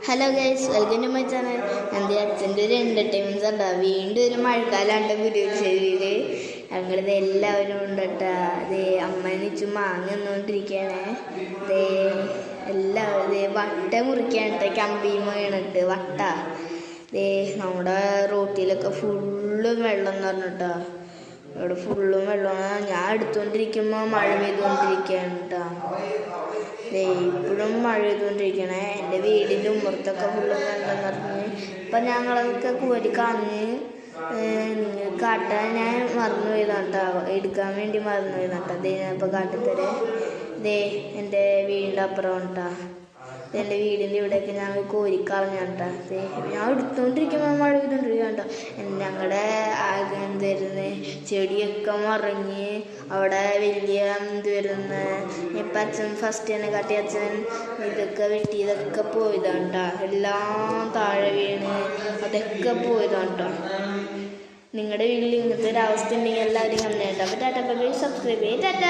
Hello guys, welcome to my channel. എൻ്റെ അച്ഛൻ്റെ ഒരു എൻ്റർടൈൻമെൻറ്റ്സ് ഉണ്ടാ. വീണ്ടും ഒരു മഴക്കാലമുണ്ട് പുതിയശ്ശേരിയിൽ. ഞങ്ങളിത് എല്ലാവരും ഉണ്ട് കേട്ടാ. അതേ അമ്മനിച്ചു മാങ്ങ നിന്നുകൊണ്ടിരിക്കുകയാണ്. അതേ എല്ലാവരും വട്ട മുറിക്കാനിട്ട് കമ്പിയും വീണിട്ട് വട്ട. ദേ നമ്മുടെ റോട്ടിലൊക്കെ ഫുള്ളും വെള്ളം എന്ന് പറഞ്ഞിട്ടാ. ഇവിടെ ഫുള്ളും വെള്ളമാണ്. ഞാൻ എടുത്തുകൊണ്ടിരിക്കുമ്പോൾ മഴ പെയ്തുകൊണ്ടിരിക്കുകയാണ് കേട്ടോ. ഇപ്പോഴും മഴ പെയ്തുകൊണ്ടിരിക്കണേ. എൻ്റെ വീടിൻ്റെ ഉമ്മറത്തൊക്കെ ഫുള്ളും വെള്ളം നിറഞ്ഞ് ഇപ്പം ഞങ്ങളതൊക്കെ കോരി കളഞ്ഞ് കാട്ടാൻ ഞാൻ മറന്നു പോയതാട്ടോ. എടുക്കാൻ വേണ്ടി മറന്നു പോയതാട്ടോ. അതേ ഞാൻ ഇപ്പോൾ കാട്ടിത്തരേ. എൻ്റെ വീടിൻ്റെ അപ്പുറം കേട്ടോ. എൻ്റെ വീടിൻ്റെ ഇവിടെയൊക്കെ ഞാൻ കോരിക്കളഞ്ഞാട്ടോ. ഞാൻ എടുത്തുകൊണ്ടിരിക്കുമ്പോൾ മഴ പെയ്തുകൊണ്ടിരിക്കുക. ഞങ്ങളുടെ എന്തായിരുന്നു ചെടിയൊക്കെ മറിഞ്ഞ് അവിടെ വലിയ ഇപ്പം അച്ഛൻ ഫസ്റ്റ് തന്നെ കാട്ടി അച്ഛൻ ഇതൊക്കെ വെട്ടിയതൊക്കെ പോയതാട്ടോ. എല്ലാം താഴെ വീണ് അതൊക്കെ പോയതാട്ടോ. നിങ്ങളുടെ വീട്ടിൽ ഇങ്ങനത്തെ ഒരു അവസ്ഥ ഉണ്ടെങ്കിൽ എല്ലാവരും കണ്ടു കേട്ടോ. അപ്പോൾ ടാറ്റ, ബൈ, സബ്സ്ക്രൈബ് ചെയ്യ്. ടാറ്റ.